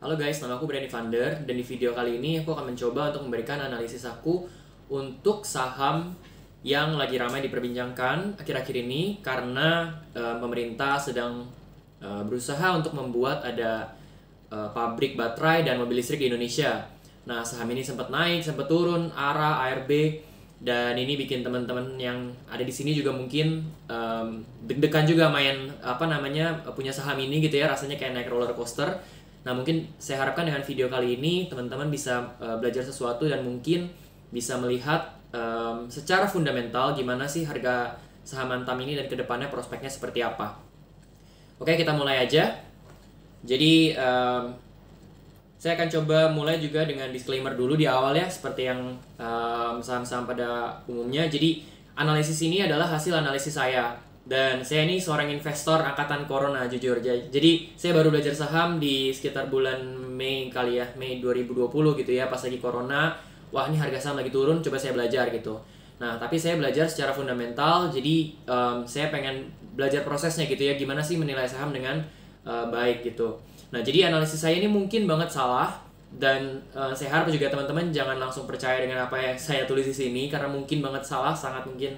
Halo guys, nama aku Brand Evander dan di video kali ini aku akan mencoba untuk memberikan analisis aku untuk saham yang lagi ramai diperbincangkan akhir-akhir ini karena pemerintah sedang berusaha untuk membuat ada pabrik baterai dan mobil listrik di Indonesia. Nah, saham ini sempat naik, sempat turun, ARA, ARB, dan ini bikin teman-teman yang ada di sini juga mungkin deg-degan juga main punya saham ini gitu ya, rasanya kayak naik roller coaster. Nah, mungkin saya harapkan dengan video kali ini teman-teman bisa belajar sesuatu dan mungkin bisa melihat secara fundamental gimana sih harga saham Antam ini dan kedepannya prospeknya seperti apa. Oke, kita mulai aja. Jadi saya akan coba mulai juga dengan disclaimer dulu di awal ya, seperti yang saham-saham pada umumnya. Jadi analisis ini adalah hasil analisis saya. Dan saya ini seorang investor angkatan corona jujur. Jadi saya baru belajar saham di sekitar bulan Mei kali ya, Mei 2020 gitu ya, pas lagi corona. Wah, ini harga saham lagi turun, coba saya belajar gitu. Nah, tapi saya belajar secara fundamental, jadi saya pengen belajar prosesnya gitu ya, gimana sih menilai saham dengan baik gitu. Nah, jadi analisis saya ini mungkin banget salah, dan saya harap juga teman-teman jangan langsung percaya dengan apa yang saya tulis di sini, karena mungkin banget salah, sangat mungkin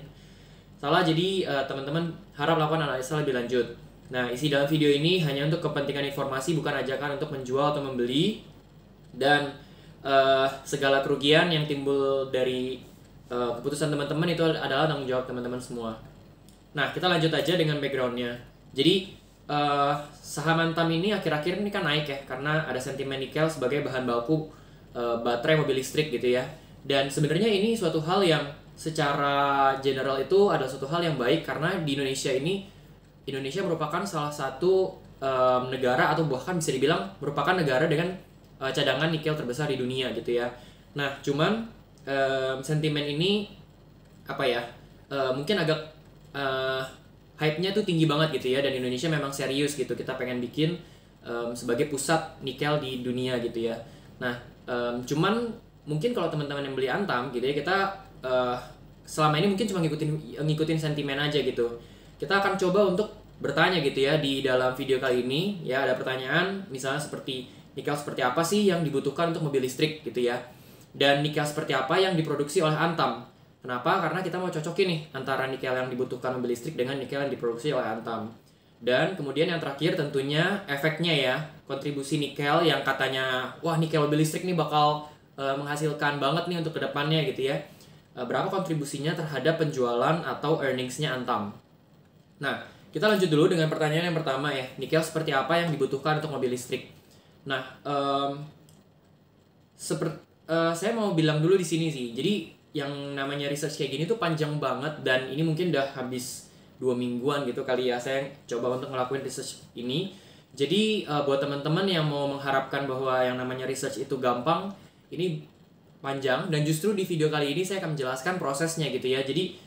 salah. Jadi teman-teman harap lakukan analisa lebih lanjut. Nah, isi dalam video ini hanya untuk kepentingan informasi, bukan ajakan untuk menjual atau membeli. Dan segala kerugian yang timbul dari keputusan teman-teman itu adalah tanggung jawab teman-teman semua. Nah, kita lanjut aja dengan backgroundnya. Jadi saham Antam ini akhir-akhir ini kan naik ya, karena ada sentimen nikel sebagai bahan baku baterai mobil listrik gitu ya. Dan sebenarnya ini suatu hal yang secara general itu ada suatu hal yang baik, karena di Indonesia merupakan salah satu negara, atau bahkan bisa dibilang merupakan negara dengan cadangan nikel terbesar di dunia gitu ya. Nah, cuman sentimen ini mungkin agak hype-nya tuh tinggi banget gitu ya, dan Indonesia memang serius gitu, kita pengen bikin sebagai pusat nikel di dunia gitu ya. Nah, cuman mungkin kalau teman-teman yang beli Antam gitu ya, kita selama ini mungkin cuma ngikutin sentimen aja gitu. Kita akan coba untuk bertanya gitu ya di dalam video kali ini ya. Ada pertanyaan misalnya seperti nikel seperti apa sih yang dibutuhkan untuk mobil listrik gitu ya, dan nikel seperti apa yang diproduksi oleh Antam. Kenapa? Karena kita mau cocokin nih antara nikel yang dibutuhkan mobil listrik dengan nikel yang diproduksi oleh Antam. Dan kemudian yang terakhir tentunya efeknya ya, kontribusi nikel yang katanya wah, nikel mobil listrik nih bakal menghasilkan banget nih untuk kedepannya gitu ya. Berapa kontribusinya terhadap penjualan atau earnings-nya Antam. Nah, kita lanjut dulu dengan pertanyaan yang pertama ya, nikel seperti apa yang dibutuhkan untuk mobil listrik. Nah, saya mau bilang dulu di sini sih. Jadi yang namanya research kayak gini tuh panjang banget, dan ini mungkin udah habis 2 mingguan gitu kali ya saya coba untuk ngelakuin research ini. Jadi buat teman-teman yang mau mengharapkan bahwa yang namanya research itu gampang, ini panjang, dan justru di video kali ini saya akan menjelaskan prosesnya gitu ya. Jadi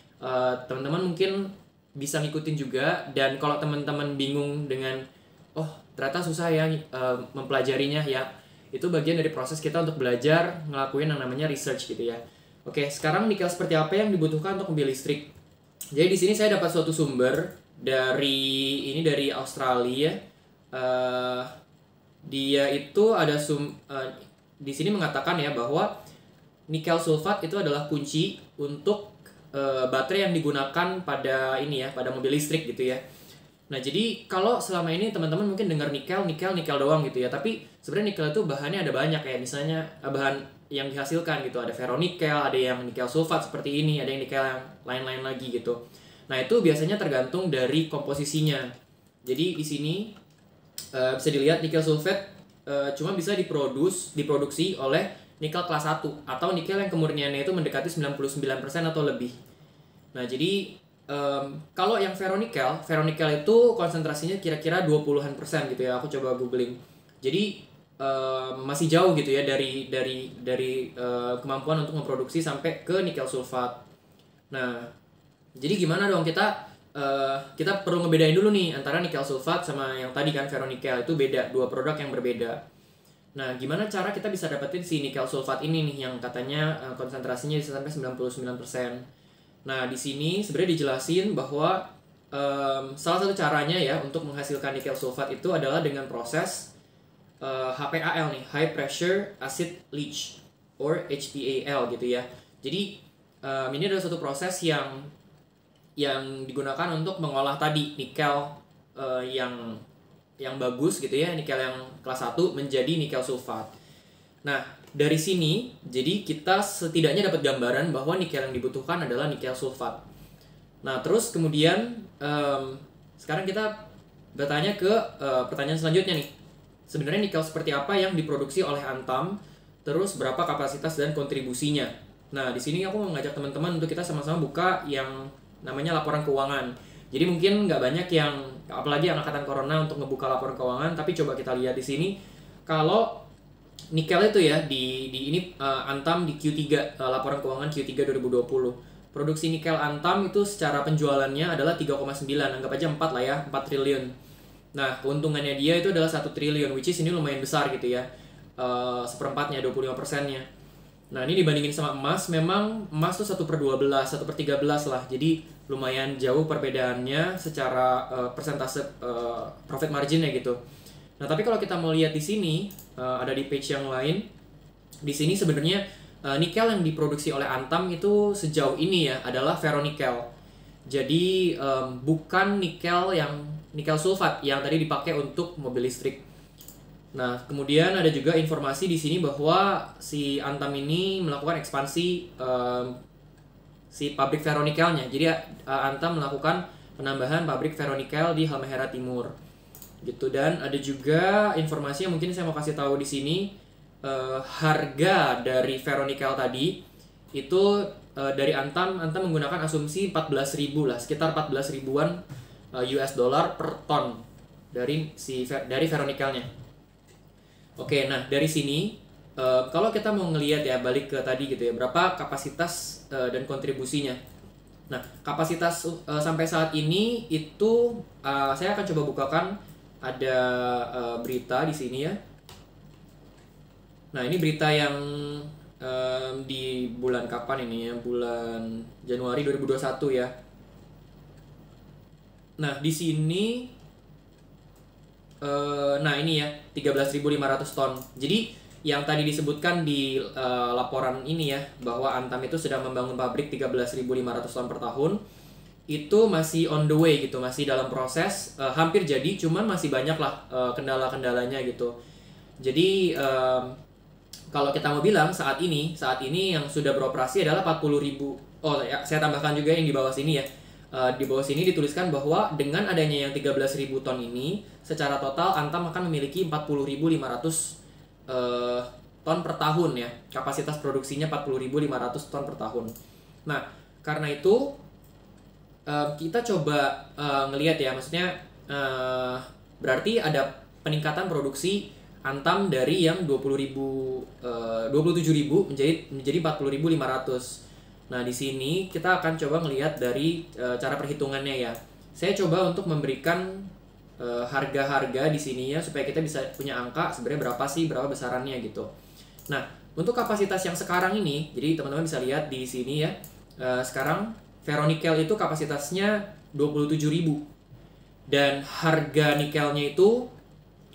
teman-teman mungkin bisa ngikutin juga, dan kalau teman-teman bingung dengan oh ternyata susah ya mempelajarinya ya, itu bagian dari proses kita untuk belajar ngelakuin yang namanya research gitu ya. Oke, sekarang nikel seperti apa yang dibutuhkan untuk mobil listrik. Jadi di sini saya dapat suatu sumber dari Australia. Dia itu ada di sini mengatakan ya bahwa nikel sulfat itu adalah kunci untuk baterai yang digunakan pada mobil listrik gitu ya. Nah, jadi kalau selama ini teman-teman mungkin dengar nikel doang gitu ya, tapi sebenarnya nikel itu bahannya ada banyak ya. Misalnya bahan yang dihasilkan gitu, ada ferronikel, ada yang nikel sulfat seperti ini, ada yang nikel yang lain-lain lagi gitu. Nah, itu biasanya tergantung dari komposisinya. Jadi di sini bisa dilihat nikel sulfat cuma bisa diproduksi oleh nikel kelas 1 atau nikel yang kemurniannya itu mendekati 99% atau lebih. Nah, jadi kalau yang ferronikel itu konsentrasinya kira-kira 20-an% gitu ya. Aku coba googling. Jadi masih jauh gitu ya dari kemampuan untuk memproduksi sampai ke nikel sulfat. Nah, jadi gimana dong kita perlu ngebedain dulu nih antara nikel sulfat sama yang tadi kan ferronikel, itu beda, dua produk yang berbeda. Nah, gimana cara kita bisa dapetin si nikel sulfat ini nih yang katanya konsentrasinya bisa sampai 99%. Nah, di sini sebenarnya dijelasin bahwa salah satu caranya ya untuk menghasilkan nikel sulfat itu adalah dengan proses HPAL nih, High Pressure Acid Leach or HPAL gitu ya. Jadi ini adalah suatu proses yang digunakan untuk mengolah tadi nikel yang bagus gitu ya, nikel yang kelas 1 menjadi nikel sulfat. Nah, dari sini jadi kita setidaknya dapat gambaran bahwa nikel yang dibutuhkan adalah nikel sulfat. Nah, terus kemudian sekarang kita bertanya ke pertanyaan selanjutnya nih. Sebenarnya nikel seperti apa yang diproduksi oleh Antam? Terus berapa kapasitas dan kontribusinya? Nah, di sini aku mau ngajak teman-teman untuk kita sama-sama buka yang namanya laporan keuangan. Jadi mungkin nggak banyak yang, apalagi yang angkatan corona untuk ngebuka laporan keuangan, tapi coba kita lihat di sini. Kalau nikel itu ya di ini Antam di Q3 laporan keuangan Q3 2020. Produksi nikel Antam itu secara penjualannya adalah 3,9, anggap aja 4 lah ya, 4 triliun. Nah, keuntungannya dia itu adalah 1 triliun, which is ini lumayan besar gitu ya. Seperempatnya, 25%-nya. Nah, ini dibandingin sama emas, memang emas tuh 1/12, 1/13 lah. Jadi lumayan jauh perbedaannya secara persentase profit margin-nya gitu. Nah, tapi kalau kita mau lihat di sini, ada di page yang lain. Di sini sebenarnya nikel yang diproduksi oleh Antam itu sejauh ini ya adalah ferronikel. Jadi bukan nikel sulfat yang tadi dipakai untuk mobil listrik. Nah, kemudian ada juga informasi di sini bahwa si Antam ini melakukan ekspansi si pabrik ferronikelnya. Jadi Antam melakukan penambahan pabrik ferronikel di Halmahera Timur. Gitu, dan ada juga informasi yang mungkin saya mau kasih tahu di sini. Harga dari ferronikel tadi itu dari Antam menggunakan asumsi 14.000 lah, sekitar 14 ribuan US dollar per ton dari ferronikelnya. Oke, nah dari sini kalau kita mau ngelihat ya, balik ke tadi gitu ya, berapa kapasitas dan kontribusinya. Nah, kapasitas sampai saat ini itu saya akan coba bukakan, ada berita di sini ya. Nah, ini berita yang di bulan kapan ini ya? Bulan Januari 2021 ya. Nah, di sini nah ini ya 13.500 ton. Jadi yang tadi disebutkan di laporan ini ya, bahwa Antam itu sedang membangun pabrik 13.500 ton per tahun, itu masih on the way gitu, masih dalam proses, hampir jadi, cuman masih banyak lah kendala-kendalanya gitu. Jadi kalau kita mau bilang saat ini yang sudah beroperasi adalah 40.000. Oh ya, saya tambahkan juga yang di bawah sini ya. Di bawah sini dituliskan bahwa dengan adanya yang 13.000 ton ini, secara total Antam akan memiliki 40.500 ton per tahun ya. Kapasitas produksinya 40.500 ton per tahun. Nah, karena itu kita coba ngelihat ya, maksudnya berarti ada peningkatan produksi Antam dari yang 27.000 menjadi 40.500. Nah, di sini kita akan coba ngelihat dari cara perhitungannya ya. Saya coba untuk memberikan harga-harga di sini ya, supaya kita bisa punya angka sebenarnya berapa besarannya gitu. Nah, untuk kapasitas yang sekarang ini, jadi teman-teman bisa lihat di sini ya. Sekarang ferronikel itu kapasitasnya 27.000. Dan harga nikelnya itu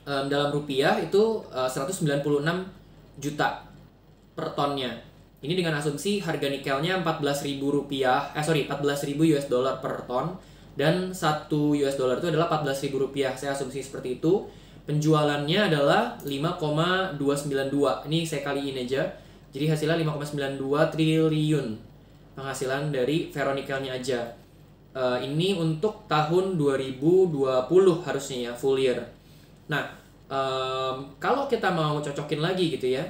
dalam rupiah itu 196 juta per tonnya. Ini dengan asumsi harga nikelnya 14.000 US dollar per ton, dan 1 US dollar itu adalah 14.000 rupiah. Saya asumsi seperti itu. Penjualannya adalah 5,292. Ini saya kaliin aja. Jadi hasilnya 5,92 triliun penghasilan dari ferronikelnya aja. Ini untuk tahun 2020 harusnya ya, full year. Nah, kalau kita mau cocokin lagi gitu ya,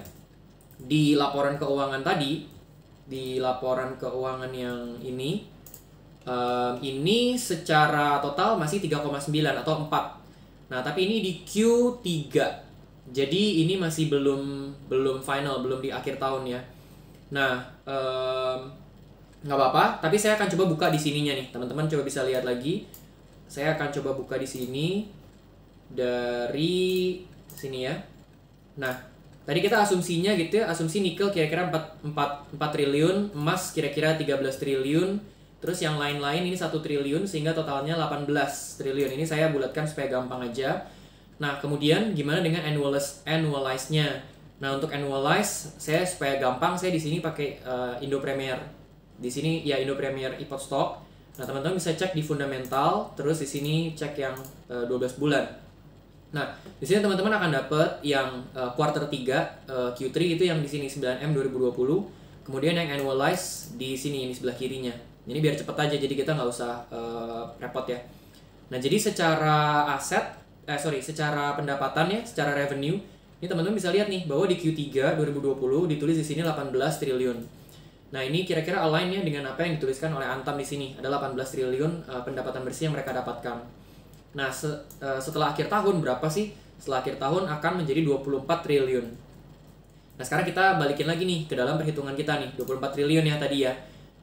di laporan keuangan tadi, di laporan keuangan yang ini secara total masih 3,9 atau 4. Nah, tapi ini di Q3. Jadi ini masih belum final, belum di akhir tahun ya. Nah, nggak apa-apa, tapi saya akan coba buka di sininya nih. Teman-teman coba bisa lihat lagi. Saya akan coba buka di sini. Dari sini ya. Nah, tadi kita asumsinya gitu ya, asumsi nikel kira-kira 4 triliun, emas kira-kira 13 triliun, terus yang lain-lain ini 1 triliun, sehingga totalnya 18 triliun. Ini saya bulatkan supaya gampang aja. Nah, kemudian gimana dengan annualize-nya? Nah, untuk annualize, saya supaya gampang, saya di sini pakai Indo Premier. Di sini ya Indo Premier IPOT Stock. Nah, teman-teman bisa cek di fundamental, terus di sini cek yang 12 bulan. Nah, di sini teman-teman akan dapat yang quarter 3 Q3 itu yang di sini 9M 2020. Kemudian yang annualize di sini ini sebelah kirinya. Ini biar cepet aja, jadi kita nggak usah repot ya. Nah, jadi secara secara pendapatan ya, secara revenue, ini teman-teman bisa lihat nih bahwa di Q3 2020 ditulis di sini 18 triliun. Nah, ini kira-kira align ya dengan apa yang dituliskan oleh Antam di sini. Ada 18 triliun pendapatan bersih yang mereka dapatkan. Nah, setelah akhir tahun berapa sih? Setelah akhir tahun akan menjadi 24 triliun. Nah, sekarang kita balikin lagi nih ke dalam perhitungan kita nih, 24 triliun ya tadi ya.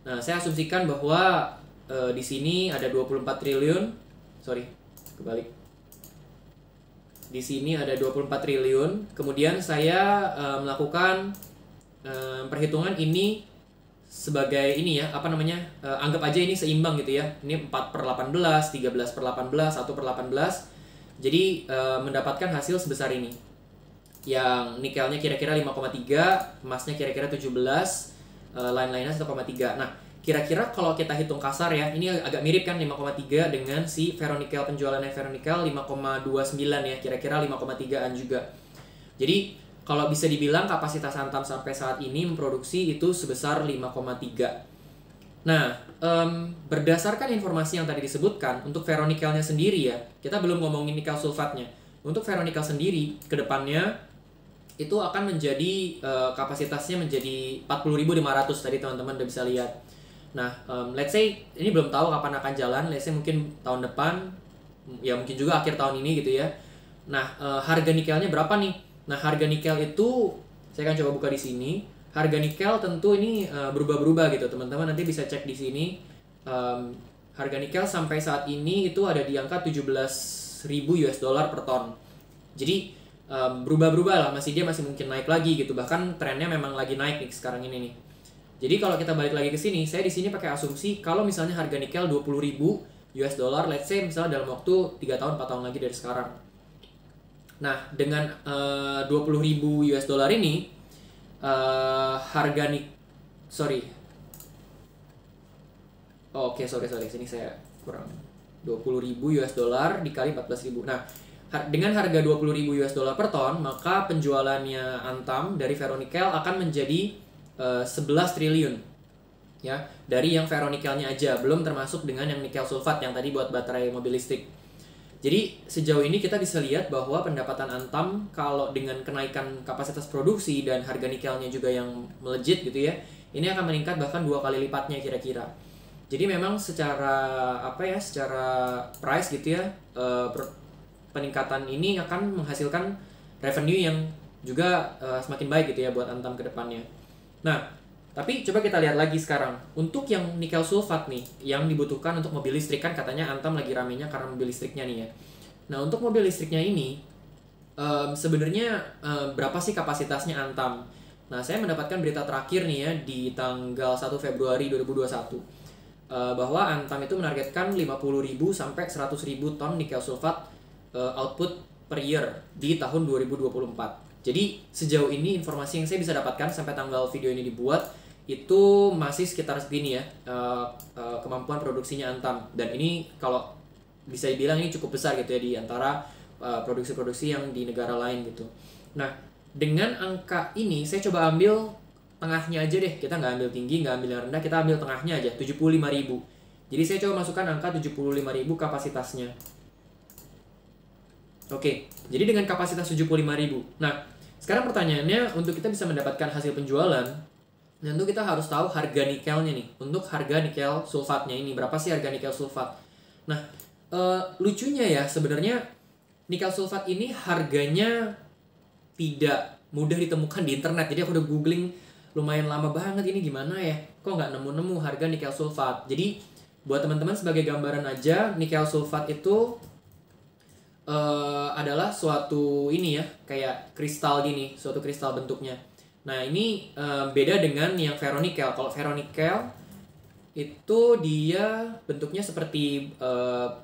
Nah, saya asumsikan bahwa di sini ada 24 triliun. Sorry, kebalik. Di sini ada 24 triliun. Kemudian saya melakukan perhitungan ini sebagai ini ya, apa namanya, anggap aja ini seimbang gitu ya. Ini 4/18, 13/18, 1/18. Jadi mendapatkan hasil sebesar ini. Yang nikelnya kira-kira 5,3, emasnya kira-kira 17, lain-lainnya 1,3. Nah, kira-kira kalau kita hitung kasar ya, ini agak mirip kan 5,3 dengan si ferronikel, penjualannya ferronikel 5,29 ya, kira-kira 5,3an juga. Jadi kalau bisa dibilang kapasitas Antam sampai saat ini memproduksi itu sebesar 5,3. Nah, berdasarkan informasi yang tadi disebutkan, untuk ferronikelnya sendiri ya, kita belum ngomongin nikel sulfatnya. Untuk ferronikel sendiri, kedepannya itu akan menjadi kapasitasnya menjadi 40.500 tadi teman-teman udah bisa lihat. Nah, let's say ini belum tahu kapan akan jalan, let's say mungkin tahun depan, ya mungkin juga akhir tahun ini gitu ya. Nah, harga nikelnya berapa nih? Nah, harga nikel itu saya akan coba buka di sini. Harga nikel tentu ini berubah-berubah gitu, teman-teman nanti bisa cek di sini. Harga nikel sampai saat ini itu ada di angka 17.000 US dollar per ton. Jadi berubah-berubah lah, dia masih mungkin naik lagi gitu. Bahkan trennya memang lagi naik nih sekarang ini nih. Jadi kalau kita balik lagi ke sini, saya di sini pakai asumsi kalau misalnya harga nikel 20.000 US dollar, let's say misalnya dalam waktu 3 tahun 4 tahun lagi dari sekarang. Nah, dengan 20.000 US dollar ini harga sorry, sini saya kurang. 20.000 US dollar dikali 14.000. Nah, dengan harga 20.000 US dollar per ton, maka penjualannya Antam dari ferronikel akan menjadi 11 triliun ya, dari yang ferronikelnya aja, belum termasuk dengan yang nikel sulfat yang tadi buat baterai mobil listrik. Jadi sejauh ini kita bisa lihat bahwa pendapatan Antam kalau dengan kenaikan kapasitas produksi dan harga nikelnya juga yang melejit gitu ya, ini akan meningkat bahkan 2 kali lipatnya kira-kira. Jadi memang secara secara price gitu ya, peningkatan ini akan menghasilkan revenue yang juga semakin baik gitu ya buat Antam ke depannya. Nah, tapi coba kita lihat lagi sekarang. Untuk yang nikel sulfat nih, yang dibutuhkan untuk mobil listrik, kan katanya Antam lagi ramenya karena mobil listriknya nih ya. Nah, untuk mobil listriknya ini, sebenarnya berapa sih kapasitasnya Antam? Nah, saya mendapatkan berita terakhir nih ya, di tanggal 1 Februari 2021. Bahwa Antam itu menargetkan 50.000 sampai 100.000 ton nikel sulfat output per year di tahun 2024. Jadi sejauh ini informasi yang saya bisa dapatkan sampai tanggal video ini dibuat itu masih sekitar segini ya, kemampuan produksinya Antam. Dan ini kalau bisa dibilang ini cukup besar gitu ya di antara produksi-produksi yang di negara lain gitu. Nah, dengan angka ini saya coba ambil tengahnya aja deh. Kita nggak ambil tinggi, nggak ambil yang rendah, kita ambil tengahnya aja, 75.000. Jadi saya coba masukkan angka 75.000 kapasitasnya. Oke, jadi dengan kapasitas 75.000. Nah, sekarang pertanyaannya, untuk kita bisa mendapatkan hasil penjualan, tentu kita harus tahu harga nikelnya nih. Untuk harga nikel sulfatnya ini, berapa sih harga nikel sulfat? Nah, lucunya ya, sebenarnya nikel sulfat ini harganya tidak mudah ditemukan di internet. Jadi aku udah googling lumayan lama banget, ini gimana ya? Kok nggak nemu-nemu harga nikel sulfat? Jadi, buat teman-teman sebagai gambaran aja, nikel sulfat itu adalah suatu ini ya, kayak kristal gini, suatu kristal bentuknya. Nah, ini beda dengan yang ferronikel. Kalau ferronikel itu dia bentuknya seperti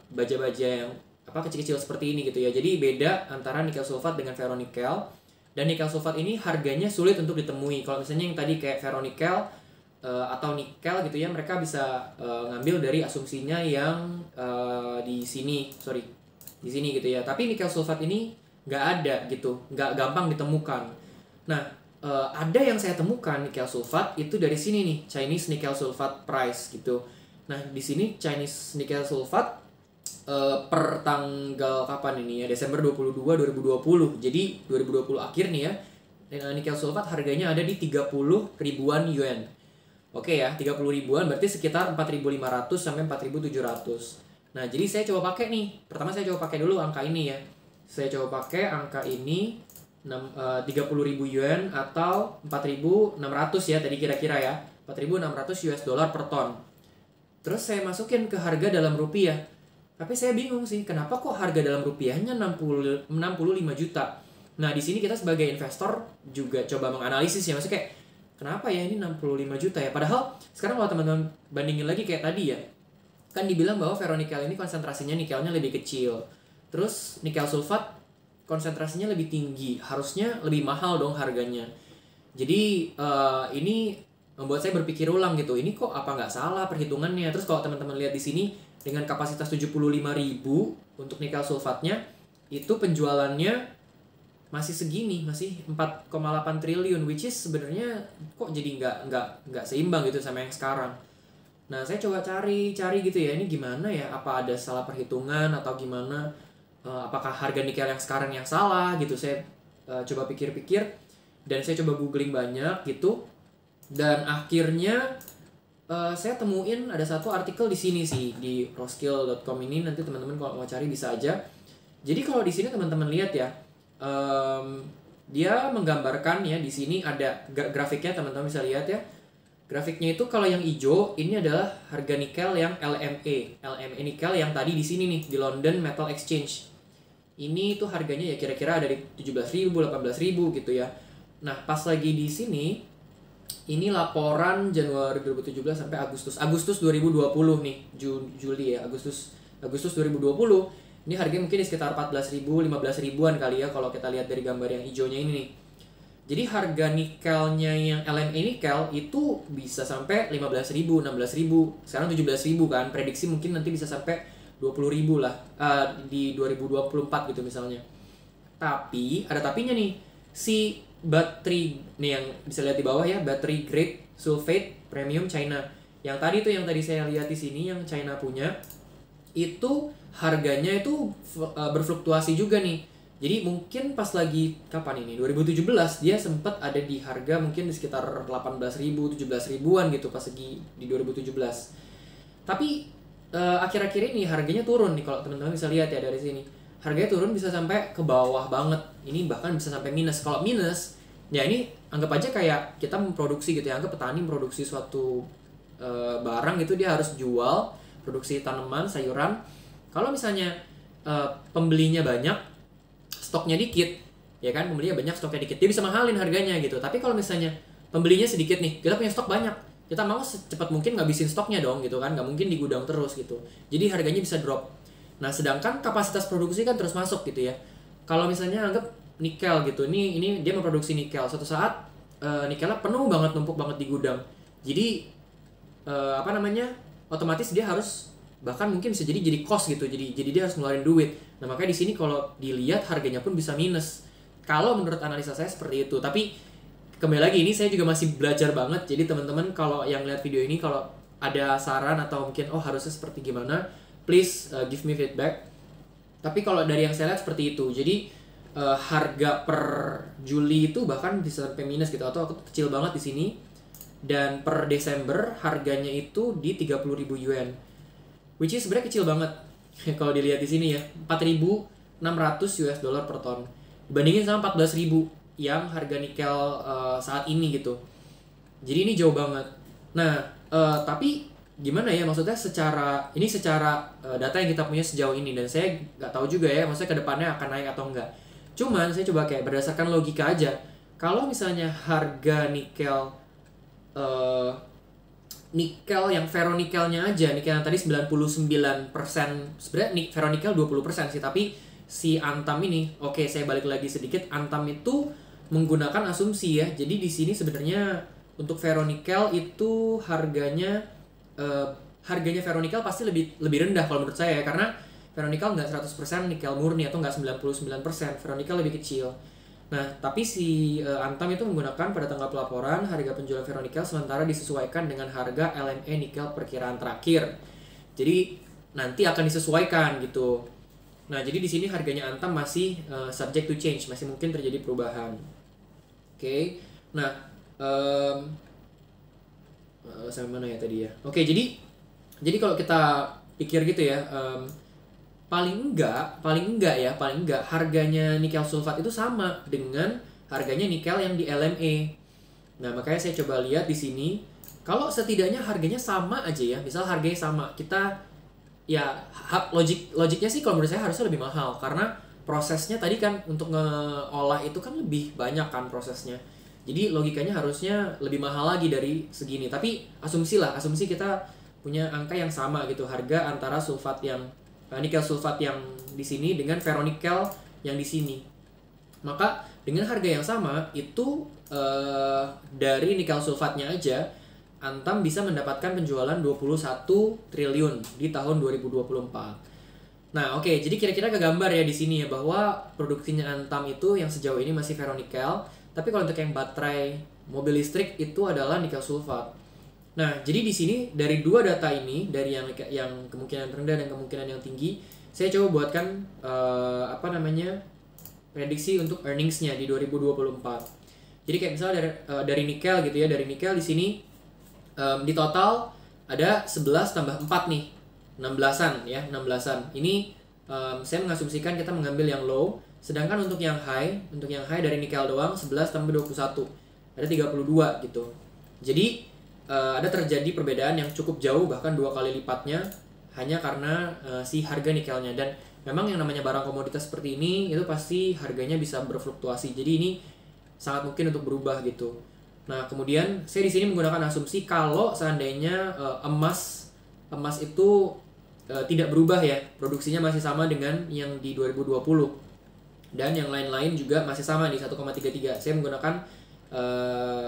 baja-baja yang kecil-kecil seperti ini gitu ya. Jadi beda antara nikel sulfat dengan ferronikel. Dan nikel sulfat ini harganya sulit untuk ditemui. Kalau misalnya yang tadi kayak ferronikel atau nikel gitu ya, mereka bisa ngambil dari asumsinya yang di sini gitu ya. Tapi nikel sulfat ini nggak ada gitu, nggak gampang ditemukan. Nah, ada yang saya temukan nikel sulfat itu dari sini nih, Chinese nickel sulfate price gitu. Nah, di sini Chinese nickel sulfate per tanggal kapan ini ya, Desember 22 2020. Jadi 2020 akhir nih ya, nikel sulfat harganya ada di 30 ribuan yuan. Oke ya, 30 ribuan berarti sekitar 4.500 sampai 4.700. Nah, jadi saya coba pakai nih. Pertama saya coba pakai dulu angka ini ya. Saya coba pakai angka ini 30.000 yuan atau 4.600 ya tadi kira-kira ya. 4.600 US dollar per ton. Terus saya masukin ke harga dalam rupiah. Tapi saya bingung sih, kenapa kok harga dalam rupiahnya 65 juta? Nah, di sini kita sebagai investor juga coba menganalisis ya. Maksudnya kayak, kenapa ya ini 65 juta ya? Padahal sekarang kalau teman-teman bandingin lagi kayak tadi ya, kan dibilang bahwa ferronikel ini konsentrasinya nikelnya lebih kecil. Terus nikel sulfat konsentrasinya lebih tinggi. Harusnya lebih mahal dong harganya. Jadi ini membuat saya berpikir ulang gitu. Ini kok apa nggak salah perhitungannya? Terus kalau teman-teman lihat di sini, dengan kapasitas 75.000 untuk nikel sulfatnya, itu penjualannya masih segini, masih 4,8 triliun, which is sebenarnya kok jadi nggak seimbang gitu sama yang sekarang. Nah, saya coba cari gitu ya, ini gimana ya, apa ada salah perhitungan atau gimana, apakah harga nikel yang sekarang yang salah gitu. Saya coba pikir-pikir dan saya coba googling banyak gitu, dan akhirnya saya temuin ada satu artikel di sini sih, di roskill.com ini. Nanti teman-teman kalau mau cari bisa aja. Jadi kalau di sini teman-teman lihat ya, dia menggambarkan ya, di sini ada grafiknya, teman-teman bisa lihat ya. Grafiknya itu kalau yang hijau ini adalah harga nikel yang LME nikel yang tadi di sini nih, di London Metal Exchange. Ini tuh harganya ya kira-kira ada di 17.000, 18.000 gitu ya. Nah, pas lagi di sini, ini laporan Januari 2017 sampai Agustus 2020 nih, Juli ya, Agustus 2020. Ini harganya mungkin di sekitar 14.000, 15.000-an kali ya kalau kita lihat dari gambar yang hijaunya ini nih. Jadi harga nikelnya yang LME nikel itu bisa sampai 15.000, 16.000, sekarang 17.000 kan. Prediksi mungkin nanti bisa sampai 20.000 lah di 2024 gitu misalnya. Tapi ada tapinya nih, si baterai nih yang bisa lihat di bawah ya, battery grade sulfate premium China. Yang tadi saya lihat di sini yang China punya, itu harganya itu berfluktuasi juga nih. Jadi mungkin pas lagi kapan ini 2017 dia sempat ada di harga mungkin di sekitar 18.000, 17.000-an gitu pas lagi di 2017. Tapi akhir-akhir ini harganya turun nih, kalau teman-teman bisa lihat ya dari sini. Harganya turun bisa sampai ke bawah banget. Ini bahkan bisa sampai minus. Kalau minus, ya ini anggap aja kayak kita memproduksi gitu ya. Anggap petani memproduksi suatu barang gitu, dia harus jual, produksi tanaman, sayuran. Kalau misalnya pembelinya banyak, stoknya dikit, ya kan, pembelinya banyak, stoknya dikit, dia bisa mahalin harganya gitu. Tapi kalau misalnya pembelinya sedikit nih, kita punya stok banyak, kita mau secepat mungkin ngabisin stoknya dong gitu kan, nggak mungkin di gudang terus gitu. Jadi harganya bisa drop. Nah, sedangkan kapasitas produksi kan terus masuk gitu ya. Kalau misalnya anggap nikel gitu, ini dia memproduksi nikel, suatu saat nikelnya penuh banget, numpuk banget di gudang. Jadi otomatis dia harus, bahkan mungkin bisa jadi cost gitu. Jadi dia harus ngeluarin duit. Nah, makanya di sini kalau dilihat harganya pun bisa minus. Kalau menurut analisa saya seperti itu. Tapi kembali lagi, ini saya juga masih belajar banget. Jadi teman-teman kalau yang lihat video ini, kalau ada saran atau mungkin harusnya seperti gimana, please give me feedback. Tapi kalau dari yang saya lihat seperti itu. Jadi harga per Juli itu bahkan bisa sampai minus gitu, atau kecil banget di sini. Dan per Desember harganya itu di 30.000 yuan. Which is sebenarnya kecil banget. Kalau dilihat di sini ya, 4.600 US dollar per ton. Dibandingin sama 14.000 yang harga nikel saat ini gitu. Jadi ini jauh banget. Nah, tapi gimana ya, maksudnya secara data yang kita punya sejauh ini, dan saya nggak tahu juga ya, maksudnya kedepannya akan naik atau enggak. Cuman saya coba kayak berdasarkan logika aja. Kalau misalnya harga nikel nikel yang ferronikelnya aja, nikel yang tadi 99%, sebenarnya ferronikel 20% sih, tapi si Antam ini, oke saya balik lagi sedikit, Antam itu menggunakan asumsi ya. Jadi di sini sebenarnya untuk ferronikel itu harganya ferronikel pasti lebih rendah kalau menurut saya ya, karena ferronikel nggak 100% nikel murni atau nggak 99%, ferronikel lebih kecil. Nah, tapi si Antam itu menggunakan pada tanggal pelaporan harga penjualan ferronikel sementara disesuaikan dengan harga LME nikel perkiraan terakhir. Jadi nanti akan disesuaikan gitu. Nah, jadi di sini harganya Antam masih subject to change, masih mungkin terjadi perubahan. Oke. Nah, sampai mana ya tadi ya? Oke, jadi kalau kita pikir gitu ya, paling enggak harganya nikel sulfat itu sama dengan harganya nikel yang di LME. Nah, makanya saya coba lihat di sini, kalau setidaknya harganya sama aja ya, misal harganya sama, kita ya logiknya sih kalau menurut saya harusnya lebih mahal, karena prosesnya tadi kan untuk ngeolah itu kan lebih banyak kan prosesnya. Jadi logikanya harusnya lebih mahal lagi dari segini. Tapi asumsi kita punya angka yang sama gitu, harga antara sulfat yang nikel sulfat yang di sini dengan ferronikel yang di sini. Maka dengan harga yang sama itu dari nikel sulfatnya aja Antam bisa mendapatkan penjualan 21 triliun di tahun 2024. Nah, oke, jadi kira-kira kegambar ya di sini ya bahwa produksinya Antam itu yang sejauh ini masih ferronikel, tapi kalau untuk yang baterai mobil listrik itu adalah nikel sulfat. Nah, jadi di sini dari dua data ini, dari yang kemungkinan rendah dan kemungkinan yang tinggi, saya coba buatkan prediksi untuk earnings-nya di 2024. Jadi kayak misalnya dari nikel gitu ya, dari nikel di sini di total ada 11 tambah 4 nih, 16-an ya, 16-an. Ini saya mengasumsikan kita mengambil yang low, sedangkan untuk yang high dari nikel doang 11 tambah 21, ada 32 gitu. Jadi ada terjadi perbedaan yang cukup jauh, bahkan 2 kali lipatnya, hanya karena si harga nikelnya. Dan memang yang namanya barang komoditas seperti ini itu pasti harganya bisa berfluktuasi. Jadi ini sangat mungkin untuk berubah gitu. Nah, kemudian saya di sini menggunakan asumsi kalau seandainya emas itu tidak berubah ya, produksinya masih sama dengan yang di 2020. Dan yang lain-lain juga masih sama di 1,33. Saya menggunakan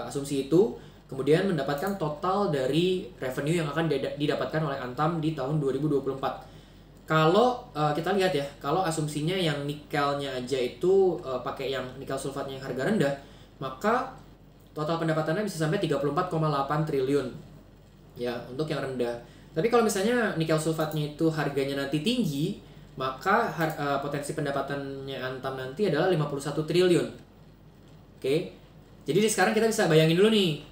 asumsi itu, kemudian mendapatkan total dari revenue yang akan didapatkan oleh Antam di tahun 2024. Kalau kita lihat ya, kalau asumsinya yang nikelnya aja itu pakai yang nikel sulfatnya yang harga rendah, maka total pendapatannya bisa sampai 34,8 triliun ya untuk yang rendah. Tapi kalau misalnya nikel sulfatnya itu harganya nanti tinggi, maka potensi pendapatannya Antam nanti adalah 51 triliun. Oke. Jadi sekarang kita bisa bayangin dulu nih,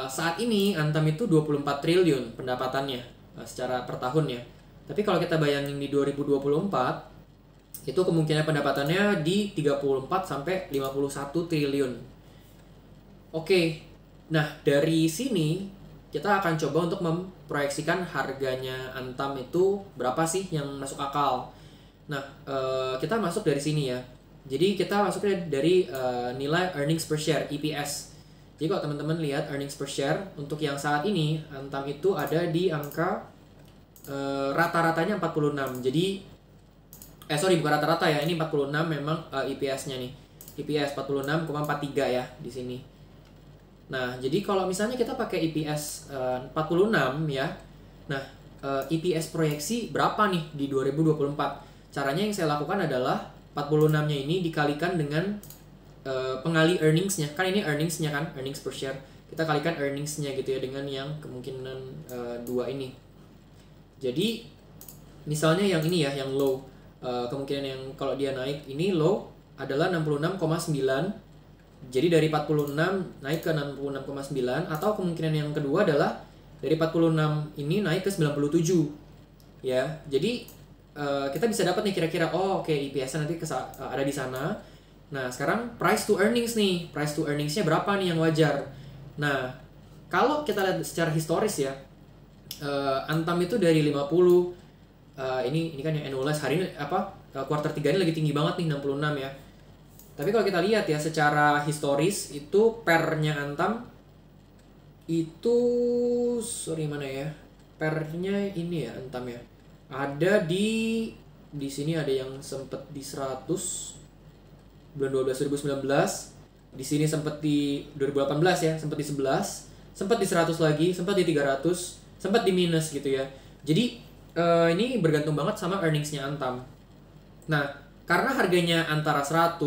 saat ini Antam itu 24 triliun pendapatannya secara per tahunnya. Tapi kalau kita bayangin di 2024, itu kemungkinan pendapatannya di 34 sampai 51 triliun. Oke. Nah, dari sini kita akan coba untuk memproyeksikan harganya Antam itu berapa sih yang masuk akal. Nah, kita masuk dari sini ya. Jadi kita masuknya dari nilai earnings per share, EPS. Jadi kalau teman-teman lihat earnings per share untuk yang saat ini Antam itu ada di angka rata-ratanya 46. Jadi bukan rata-rata ya, ini 46 memang EPS-nya nih. EPS 46,43 ya di sini. Nah, jadi kalau misalnya kita pakai EPS 46 ya. Nah, EPS proyeksi berapa nih di 2024? Caranya yang saya lakukan adalah 46-nya ini dikalikan dengan pengali earnings-nya. Kan ini earnings-nya kan, earnings per share. Kita kalikan earnings-nya gitu ya dengan yang kemungkinan 2 ini. Jadi misalnya yang ini ya, yang low, kemungkinan yang kalau dia naik ini low adalah 66,9. Jadi dari 46 naik ke 66,9, atau kemungkinan yang kedua adalah dari 46 ini naik ke 97. Ya. Jadi kita bisa dapat nih kira-kira oke, EPS-nya nanti ada di sana. Nah, sekarang price to earnings nih. Price to earnings-nya berapa nih yang wajar? Nah, kalau kita lihat secara historis ya, Antam itu dari 50, ini kan yang annualized hari ini quarter 3 ini lagi tinggi banget nih, 66 ya. Tapi kalau kita lihat ya secara historis itu pernya Antam itu, sorry mana ya, pernya ini ya Antam ya, ada di sini ada yang sempet di 100 bulan 12 2019, di sini sempet di 2018 ya, sempet di 11, sempet di 100 lagi, sempet di 300, sempet di minus gitu ya. Jadi ini bergantung banget sama earningsnya Antam. Nah, karena harganya antara 100,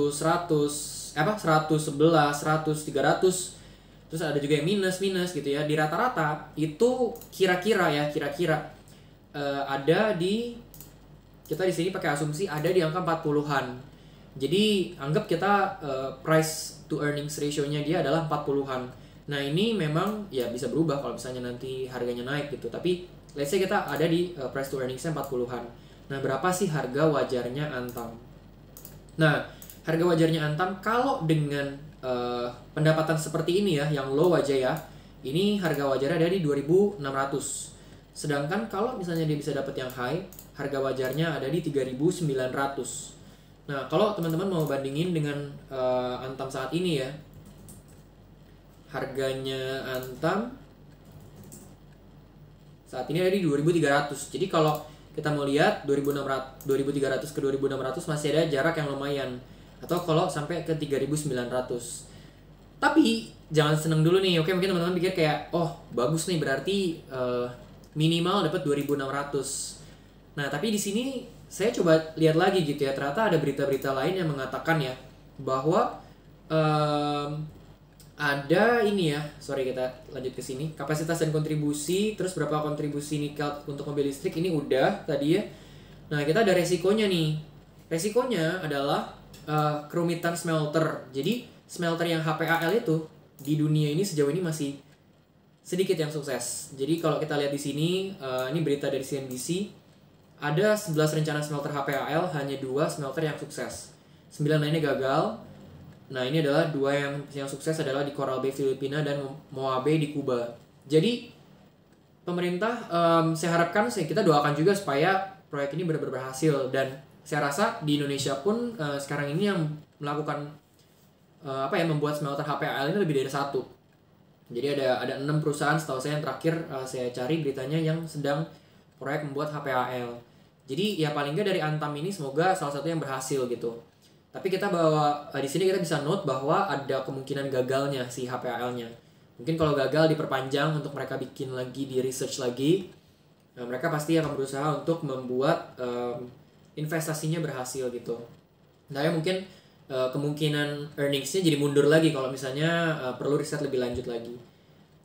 111, 100, 300, terus ada juga yang minus gitu ya. Di rata-rata itu kira-kira ada di, kita di sini pakai asumsi ada di angka 40-an. Jadi anggap kita price to earnings ratio-nya dia adalah 40-an. Nah, ini memang ya bisa berubah kalau misalnya nanti harganya naik gitu. Tapi let's say kita ada di price to earnings-nya 40-an. Nah, berapa sih harga wajarnya Antam? Nah, harga wajarnya Antam kalau dengan pendapatan seperti ini ya, yang low aja ya, ini harga wajarnya ada di 2.600. Sedangkan kalau misalnya dia bisa dapat yang high, harga wajarnya ada di 3.900. Nah, kalau teman-teman mau bandingin dengan Antam saat ini ya, harganya Antam saat ini ada di 2.300. Jadi kalau kita mau lihat 2.300 ke 2.600 masih ada jarak yang lumayan. Atau kalau sampai ke 3.900. Tapi jangan seneng dulu nih. Oke, mungkin teman-teman pikir kayak, oh bagus nih, berarti minimal dapat 2.600. Nah, tapi di sini saya coba lihat lagi gitu ya. Ternyata ada berita-berita lain yang mengatakan ya bahwa ada ini ya, sorry kita lanjut ke sini, kapasitas dan kontribusi, terus berapa kontribusi nikel untuk mobil listrik ini udah tadi ya. Nah, kita ada resikonya nih. Resikonya adalah kerumitan smelter. Jadi smelter yang HPAL itu di dunia ini sejauh ini masih sedikit yang sukses. Jadi kalau kita lihat di sini, ini berita dari CNBC, ada 11 rencana smelter HPAL, hanya 2 smelter yang sukses. 9 lainnya gagal. Nah, ini adalah 2 yang sukses adalah di Coral Bay Filipina dan Moa Bay di Kuba. Jadi pemerintah, saya harapkan, kita doakan juga supaya proyek ini benar-benar berhasil. Dan saya rasa di Indonesia pun sekarang ini yang melakukan membuat smelter HPAL ini lebih dari 1. Jadi ada 6 perusahaan setahu saya yang terakhir saya cari beritanya yang sedang proyek membuat HPAL. Jadi ya paling nggak dari Antam ini semoga salah satu yang berhasil gitu. Tapi kita di sini kita bisa note bahwa ada kemungkinan gagalnya si HPAL-nya. Mungkin kalau gagal diperpanjang untuk mereka bikin lagi, di research lagi. Nah, mereka pasti akan berusaha untuk membuat investasinya berhasil gitu. Nah, ya mungkin kemungkinan earnings-nya jadi mundur lagi kalau misalnya perlu riset lebih lanjut lagi.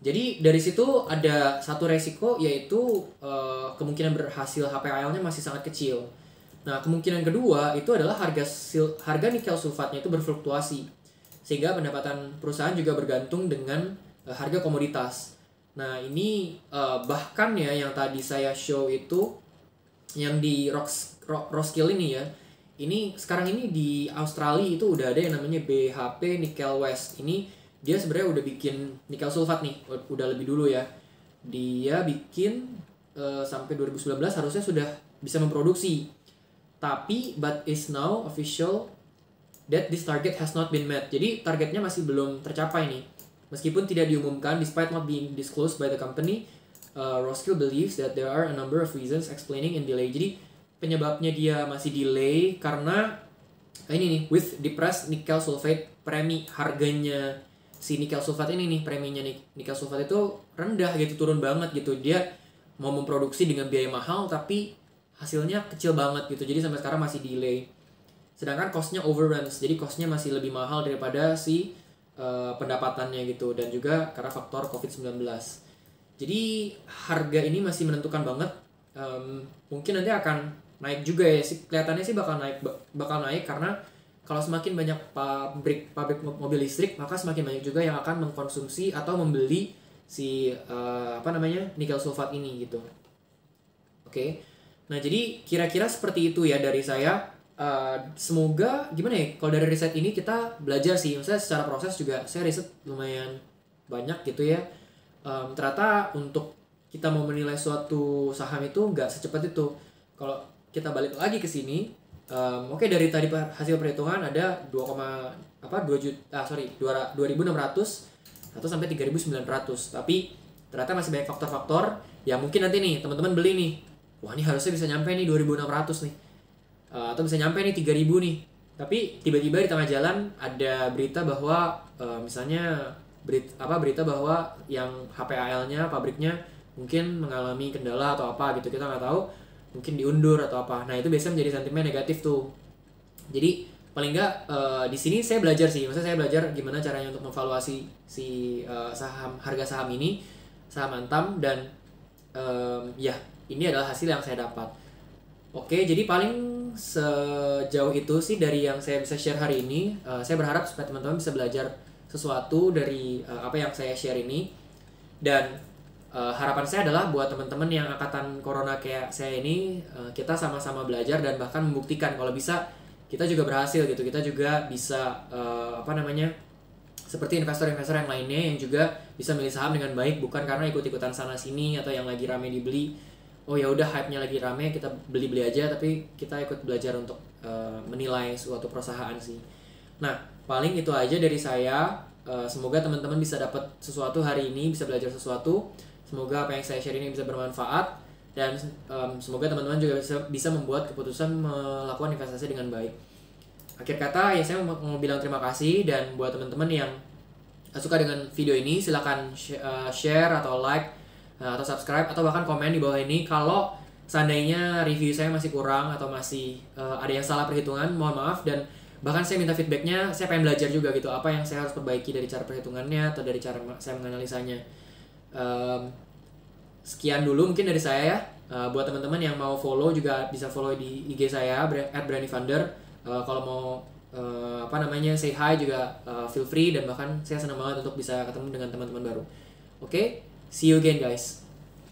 Jadi dari situ ada satu resiko, yaitu kemungkinan berhasil HPAL-nya masih sangat kecil. Nah, kemungkinan kedua itu adalah harga nikel sulfatnya itu berfluktuasi, sehingga pendapatan perusahaan juga bergantung dengan harga komoditas. Nah, ini bahkan ya yang tadi saya show itu yang di Roskill ini ya, ini sekarang ini di Australia itu udah ada yang namanya BHP Nickel West. Ini dia sebenarnya udah bikin nikel sulfat nih, udah lebih dulu ya. Dia bikin sampai 2019 harusnya sudah bisa memproduksi. Tapi but is now official that this target has not been met. Jadi targetnya masih belum tercapai nih. Meskipun tidak diumumkan, despite not being disclosed by the company, Roskill believes that there are a number of reasons explaining in delay. Jadi penyebabnya dia masih delay karena ini nih, with depressed nickel sulfate premi, harganya si nikel sulfat ini nih, preminya nikel sulfat itu rendah gitu, turun banget gitu. Dia mau memproduksi dengan biaya mahal tapi hasilnya kecil banget gitu. Jadi sampai sekarang masih delay. Sedangkan cost-nya overruns. Jadi cost-nya masih lebih mahal daripada si pendapatannya gitu, dan juga karena faktor COVID-19. Jadi harga ini masih menentukan banget. Mungkin nanti akan naik juga ya. Kelihatannya sih bakal naik karena kalau semakin banyak pabrik mobil listrik, maka semakin banyak juga yang akan mengkonsumsi atau membeli si nikel sulfat ini gitu. Oke. Nah, jadi kira-kira seperti itu ya dari saya. Semoga gimana ya, kalau dari riset ini kita belajar sih. Maksudnya secara proses juga saya riset lumayan banyak gitu ya. Ternyata untuk kita mau menilai suatu saham itu nggak secepat itu. Kalau kita balik lagi ke sini, dari tadi hasil perhitungan ada 2.600, atau sampai 3.900. Tapi ternyata masih banyak faktor-faktor yang mungkin nanti nih teman-teman beli nih, wah ini harusnya bisa nyampe nih 2.600 nih, atau bisa nyampe nih 3.000 nih. Tapi tiba-tiba di tengah jalan ada berita bahwa misalnya berita bahwa yang HPAL-nya pabriknya mungkin mengalami kendala atau apa gitu, kita nggak tahu, mungkin diundur atau apa. Nah itu biasanya menjadi sentimen negatif tuh. Jadi paling nggak di sini saya belajar sih, maksudnya saya belajar gimana caranya untuk mengevaluasi si harga saham ini, saham Antam, dan ya ini adalah hasil yang saya dapat. Oke, jadi paling sejauh itu sih dari yang saya bisa share hari ini. Saya berharap supaya teman-teman bisa belajar sesuatu dari apa yang saya share ini. Dan harapan saya adalah buat teman-teman yang angkatan corona kayak saya ini, kita sama-sama belajar dan bahkan membuktikan kalau bisa kita juga berhasil gitu. Kita juga bisa seperti investor-investor yang lainnya yang juga bisa milih saham dengan baik, bukan karena ikut-ikutan sana sini atau yang lagi rame dibeli. Oh ya udah, hype-nya lagi rame, kita beli-beli aja, tapi kita ikut belajar untuk menilai suatu perusahaan sih. Nah, paling itu aja dari saya. Semoga teman-teman bisa dapat sesuatu hari ini, bisa belajar sesuatu. Semoga apa yang saya share ini bisa bermanfaat, dan semoga teman-teman juga bisa membuat keputusan melakukan investasi dengan baik. Akhir kata ya saya mau bilang terima kasih, dan buat teman-teman yang suka dengan video ini silakan share atau like atau subscribe atau bahkan komen di bawah ini. Kalau seandainya review saya masih kurang atau masih ada yang salah perhitungan, mohon maaf, dan bahkan saya minta feedbacknya. Saya pengen belajar juga gitu, apa yang saya harus perbaiki dari cara perhitungannya atau dari cara saya menganalisanya. Sekian dulu mungkin dari saya ya. Buat teman-teman yang mau follow juga bisa follow di IG saya @brandyfunder. Kalau mau say hi juga feel free, dan bahkan saya senang banget untuk bisa ketemu dengan teman-teman baru. Oke, see you again guys.